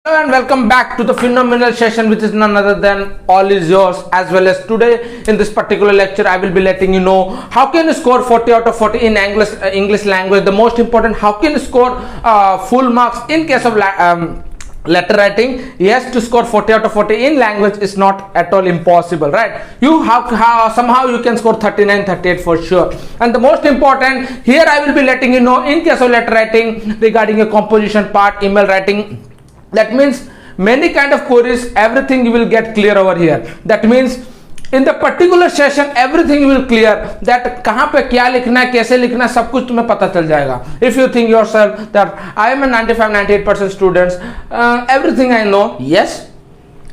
Hello and welcome back to the phenomenal session, which is none other than all is yours, as well as today in this particular lecture I will be letting you know how can you score 40 out of 40 in English language. The most important, how can you score full marks in case of letter writing. Yes, to score 40 out of 40 in language is not at all impossible, right? You have somehow you can score 39, 38 for sure. And the most important, here I will be letting you know in case of letter writing regarding a composition part, email writing. That means many kind of queries, everything you will get clear over here. That means in the particular session everything you will clear, that कहाँ पे क्या लिखना है, कैसे लिखना है, सब कुछ तुम्हें पता चल जाएगा. If you think yourself that I am a 95-98% students, everything I know, yes,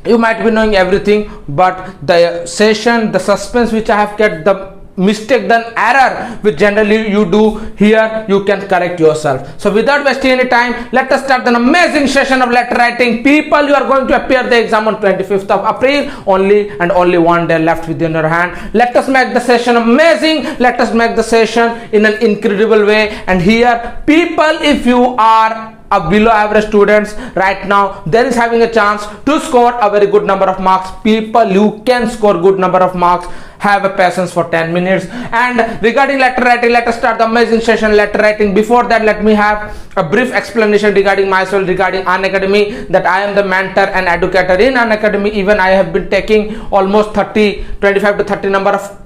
you might be knowing everything, but the session, the suspense which I have kept, the mistake, then error which generally you do here, you can correct yourself. So without wasting any time, let us start an amazing session of letter writing. People, you are going to appear the exam on 25th of April, only and only one day left within your hand. Let us make the session amazing, let us make the session in an incredible way. And here, people, if you are a below average students right now, there is having a chance to score a very good number of marks. People, you can score good number of marks. Have a patience for 10 minutes. And regarding letter writing, let us start the amazing session letter writing. Before that, let me have a brief explanation regarding myself, regarding Unacademy, that I am the mentor and educator in Unacademy. Even I have been taking almost 25 to 30 number of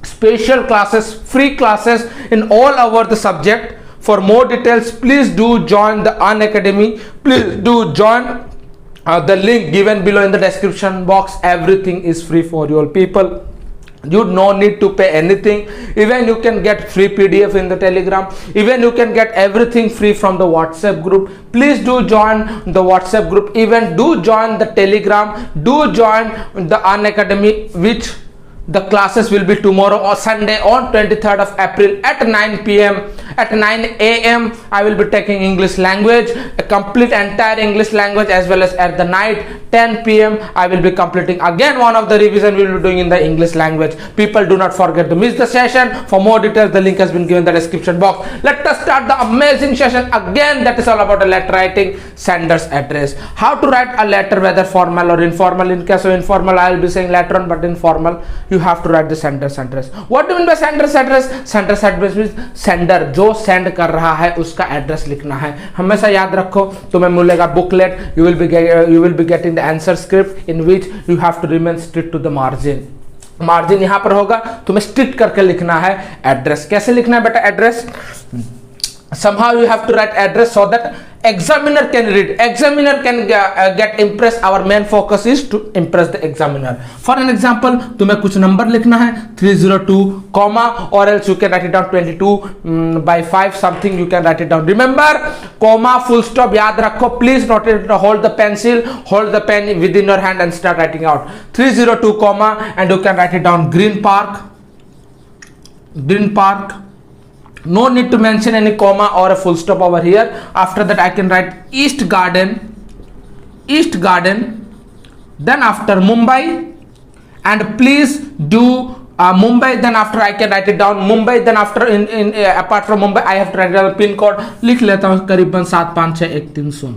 special classes, free classes in all over the subject. For more details, please do join the Unacademy. Please do join the link given below in the description box. Everything is free for you all people. You no need to pay anything. Even you can get free PDF in the Telegram. Even you can get everything free from the WhatsApp group. Please do join the WhatsApp group. Even do join the Telegram. Do join the Unacademy, which the classes will be tomorrow or Sunday on 23rd of April at 9 p.m. At 9 a.m. I will be taking English language, a complete entire English language, as well as at the night 10 p.m. I will be completing again one of the revision we will be doing in the English language. People, do not forget to miss the session. For more details, the link has been given in the description box. Let us start the amazing session again. That is all about a letter writing, sender's address. How to write a letter, whether formal or informal. In case of informal, I will be saying later on, but informal, you have to write the sender's address. What do you mean by sender's address? Sender's address means sender, जो send कर रहा है उसका address लिखना है. हमेशा याद रखो, तुम्हें मिलेगा booklet. You will be getting the answer script in which you have to remain strict to the margin. Margin यहाँ पर होगा, तुम्हें स्ट्रिक्ट करके लिखना है. एड्रेस कैसे लिखना है बेटा? Address somehow you have to write address so that examiner can read, examiner can get impressed. Our main focus is to impress the examiner. For an example, तुम्हें कुछ नंबर लिखना है 302 comma, or else you can write it down 22 by 5 something, you can write it down. Remember, comma, full stop याद रखो. Please note it, hold the pencil, hold the pen within your hand and start writing out 302 comma, and you can write it down Green Park. No need to mention any comma or a full stop over here. After that, I can write East Garden, then after Mumbai, and please do Mumbai, then after I can write it down Mumbai, then after apart from Mumbai, I have to write down pin code. लिख लेता हूँ करीबन 7561300.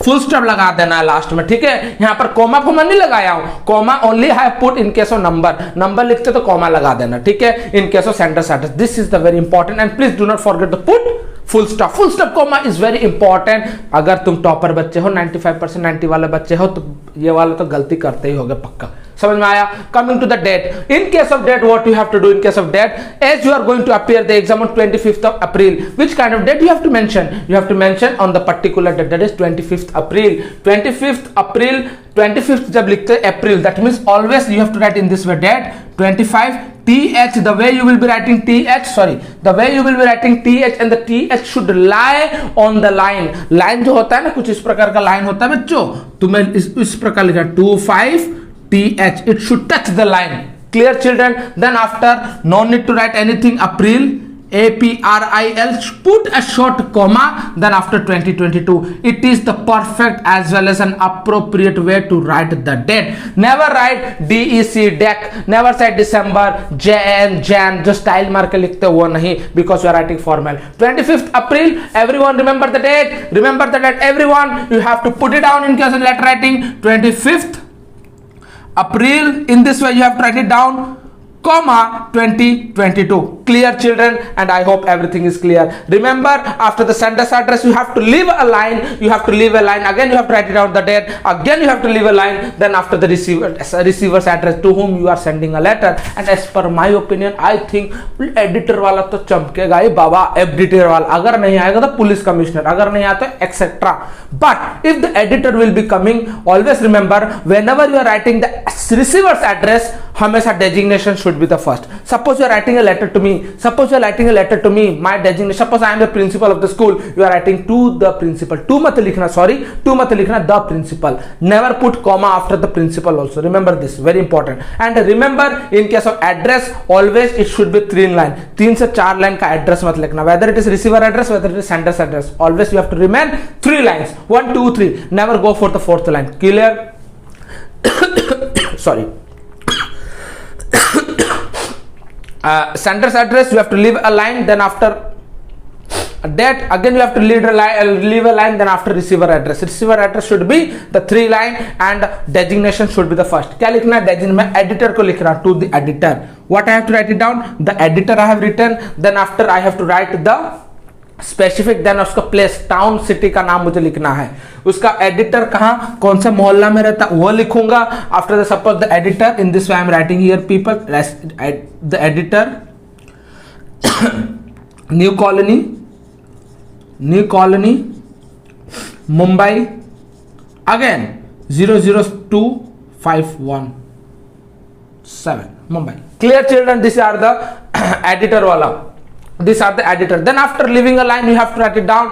Full stop लगा देना है last में, ठीक है. यहाँ पर कोमा फोमा नहीं लगाया हूं. Comma only have put in case of number लिखते तो कोमा लगा देना, ठीक है. In case of senders address, this is the very important, and please do not forget the put full stop comma is very important. अगर तुम topper बच्चे हो, 95% 90 वाले बच्चे हो, तो ये वाले तो गलती करते ही होगे पक्का. समझ में आया? Coming to the date. In case of date, what you have to do in case of date, as you are going to appear the exam on 25th of April, which kind of date you have to mention? You have to mention on the particular date, that is 25th April. 25th April, 25th जब लिखते हैं April, that means always you have to write in this way date 25 th. The way you will be writing th, and the th should lie on the line. line जो होता है ना, कुछ इस प्रकार का line होता है बच्चों, तुम्हें इस प्रकार लिखा 25 th, it should touch the line. Clear children? Then after, no need to write anything April, April, put a short comma, then after 2022. It is the perfect as well as an appropriate way to write the date. Never write DEC, never say December, Jan, जो style मार के लिखते वो नहीं, because you are writing formal. 25th April, everyone remember the date, everyone, you have to put it down in case of letter writing. 25th April, in this way you have to write it down, comma 2022. Clear children? And I hope everything is clear. Remember, after the sender's address you have to leave a line, again you have to write it down the date, again you have to leave a line, then after the receiver's address to whom you are sending a letter. And as per my opinion, I think editor वाला तो चमकेगा ही बाबा, editor वाला अगर नहीं आएगा तो police commissioner, अगर नहीं आता तो etcetera. But if the editor will be coming, always remember, whenever you are writing the receiver's address, हमेशा designation should be the first. Suppose you are writing a letter to me, my designation, suppose I am the principal of the school, you are writing to the principal, to मत लिखना the principal. Never put comma after the principal also. Remember this, very important. And remember, in case of address, always it should be 3 line, 3 से 4 line का address मत लिखना, whether it is receiver address, whether it is sender's address, always you have to remain 3 lines, 1 2 3, never go for the 4th line. Clear? Sorry. Sender's address you have to leave a line, then after date again you have to leave a line, then after receiver address should be the 3 line, and designation should be the first. क्या लिखना है designation में? editor को लिखना, to the editor. What I have to write it down? The editor I have written, then after I have to write the specific, then उसका place, town, city का नाम मुझे लिखना है, उसका एडिटर कहाँ, कौन सा मोहल्ला में रहता वो लिखूंगा. After the suppose the editor, in this way I am writing here people, the editor new colony Mumbai, again 002517 Mumbai. Clear children? This are the editor वाला. These are the editor. Then after leaving a line you have to write it down.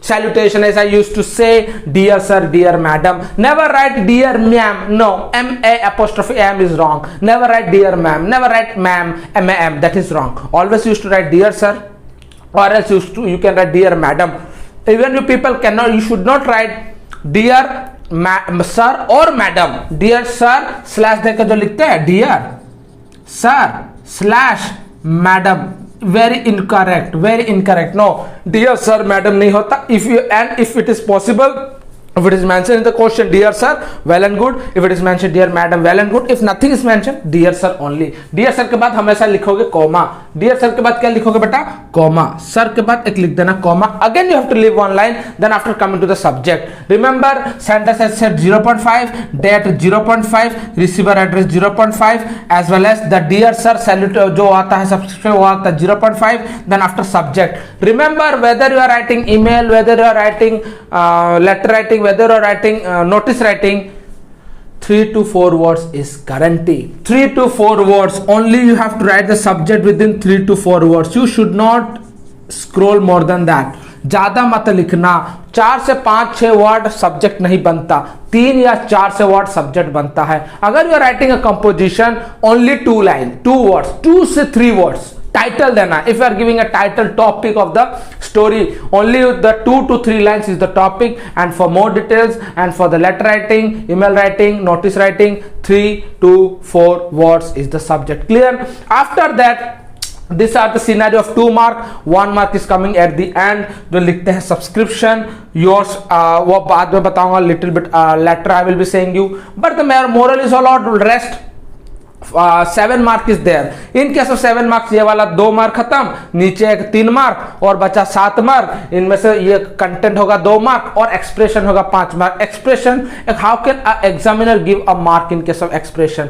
Salutation, as I used to say, dear sir, dear madam. Never write dear ma'am. No, M-A''am is wrong. Never write dear ma'am, never write ma'am, M-A-M, that is wrong. Always used to write dear sir, or else you can write dear madam. Even you people cannot, you should not write dear sir or madam. Dear sir slash देकर जो लिखते हैं dear sir slash madam, very incorrect. No, dear sir madam नहीं होता. If it is possible, if it is mentioned in the question dear sir, well and good. If it is mentioned dear madam, well and good. If nothing is mentioned, dear sir only. Dear sir के बाद हमेशा लिखोगे comma. Dear sir के बाद क्या लिखोगे बेटा? Comma. sir के बाद एक लिख देना comma. Again you have to leave 1 line. Then after coming to the subject, remember sender has said 0.5, date 0.5, receiver address 0.5, as well as the dear sir salute जो आता है सबसे वो आता है 0.5. Then after subject, remember whether you are writing email, whether you are writing letter writing, whether you are writing notice writing, 3 to 4 words is guarantee. 3 to 4 words only. You have to write the subject within 3 to 4 words. You should not scroll more than that. ज्यादा मत लिखना. 4 से 5-6 word subject नहीं बनता, 3 या 4 से word subject बनता है. अगर you are writing a composition, only 2 line, 2 words, 2 से 3 वर्ड्स. टाइटल देना, if you are giving a title, topic of the story, only the 2 to 3 lines is the topic. And for more details, and for the letter writing, email writing, notice writing, 3 to 4 words is the subject. Clear? After that, these are the scenario of 2 mark. 1 mark is coming at the end. जो लिखते हैं subscription, yours वो बाद में बताऊंगा, little bit later I will be saying you. But the moral is all out. Rest 7 mark is there. In case of 7 marks, ये वाला 2 mark खत्म, नीचे एक 3 मार्क और बचा 7 मार्क. इनमें से ये कंटेंट होगा 2 मार्क और एक्सप्रेशन होगा 5 mark. Expression, how can examiner give a mark in case of expression?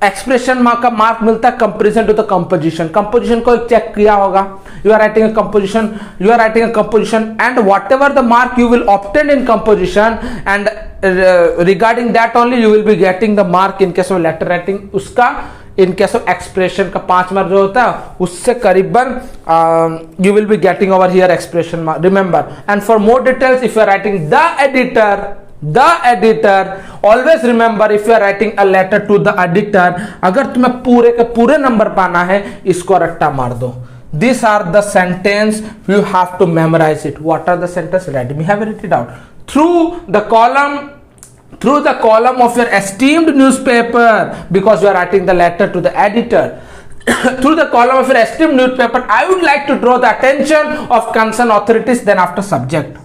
Expression का मार्क मिलता है comparison to the composition. Composition को चेक किया होगा. You are writing a composition and whatever the mark you will obtain in composition, and regarding that only you will be getting the mark in case of letter writing. उसका in case of expression का 5 mark जो होता है उससे करीबन you will be getting over here expression mark. Remember, and for more details, if you are writing the editor, always remember, if you are writing a letter to the editor, अगर तुम्हें पूरे के पूरे नंबर पाना है, इसको रट्टा मार दो. These are the sentence you have to memorize it. What are the sentence? Let me have it out. Through the column of your esteemed newspaper, because you are writing the letter to the editor. Through the column of your esteemed newspaper, I would like to draw the attention of concerned authorities. Then after subject.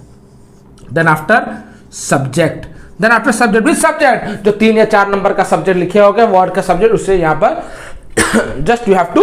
Which subject? जो 3 या 4 number का subject लिखे होंगे, word का subject, उससे यहाँ पर just you have to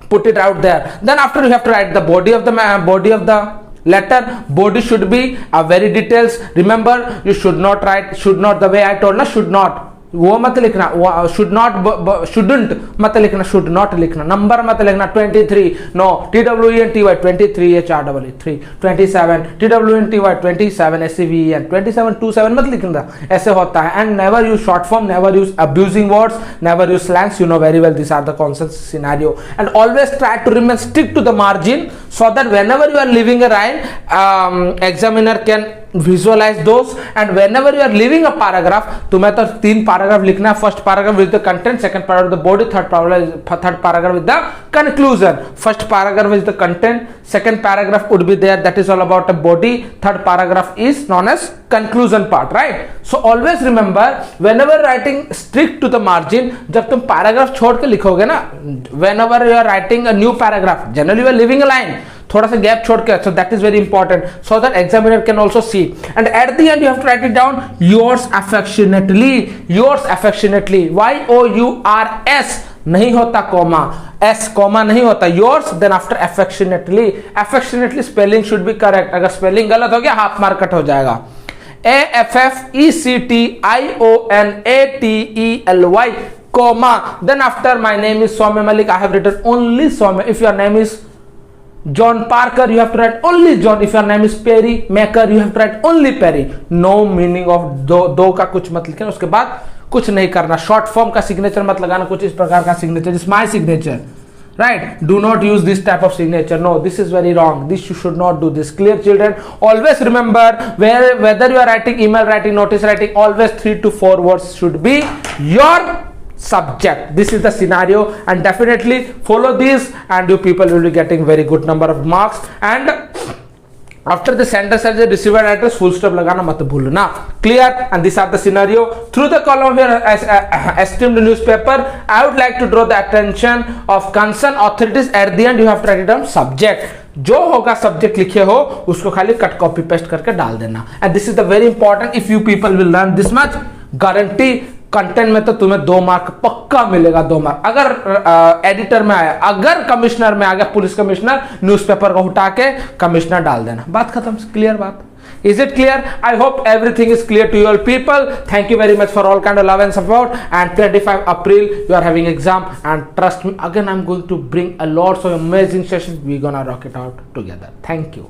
put it out there. Then after you have to write the body of the letter. Body should be very details. Remember, you should not the way I told ना, should not, वो मत लिखना, shouldn't मत लिखना, should not लिखना, number मत लिखना 23, no, TWENTY 23 HREE 27, TWENTY 27 SEVEN 27 मत लिखना, ऐसे होता है. And never use short form, never use abusing words, never use slangs. You know very well these are the constant scenario. And always try to remain strict to the margin, so that whenever you are leaving a line, examiner can visualize those. And whenever you are leaving a paragraph, तुम्हें तो 3 paragraph लिखना है. First paragraph with the content, second paragraph with the body, third paragraph with the conclusion. First paragraph is the content, second paragraph would be there, that is all about the body, third paragraph is known as conclusion part, right? So always remember, whenever writing strict to the margin, जब तुम paragraph छोड़ के लिखोगे ना, whenever you are writing a new paragraph, generally you are leaving a line, थोड़ा सा gap छोड़ के, so that is very important, so that examiner can also see. And at the end you have to write it down, yours affectionately, YOURS नहीं होता, comma, S comma नहीं होता, yours, then after affectionately spelling should be correct. अगर spelling गलत हो गया, half mark cut हो जाएगा. AFFECTIONATELY, comma, then after my name is Soumya Malik, I have written only Soumya. If your name is John Parker, you have to write only John. If your name is Perry Maker, you have to write only Perry. No meaning of दो का कुछ मत लिखना, उसके बाद कुछ नहीं करना. शॉर्ट फॉर्म का सिग्नेचर मत लगाना, कुछ इस प्रकार का signature, is my signature, right? Do not use this type of signature. No, this is very wrong. This you should not do this. Clear, children? Always remember, whether you are writing email writing, notice writing, always 3 to 4 words should be your subject. This is the scenario, and definitely follow this, and you people will be getting very good number of marks. And after the sentence as a receiver address, full stop lagana mat bhulna. Clear? And these are the scenario. Through the column of your esteemed newspaper, I would like to draw the attention of concerned authorities. At the end you have to write it down subject. जो होगा subject लिखे हो उसको खाली cut copy paste करके डाल देना. And this is the very important. If you people will learn this much, guarantee content में तो तुम्हें 2 मार्क पक्का मिलेगा. 2 मार्क अगर एडिटर में आया, अगर कमिश्नर में आ गया, पुलिस कमिश्नर, न्यूज़पेपर को उठा के कमिश्नर डाल देना. बात खत्म. क्लियर बात? Is it clear? I hope everything is clear to you all people. Thank you very much for all kind of love and support. And 25 April you are having exam, and trust me, again I'm going to bring a lots of amazing sessions. We're gonna rock it out together. Thank you.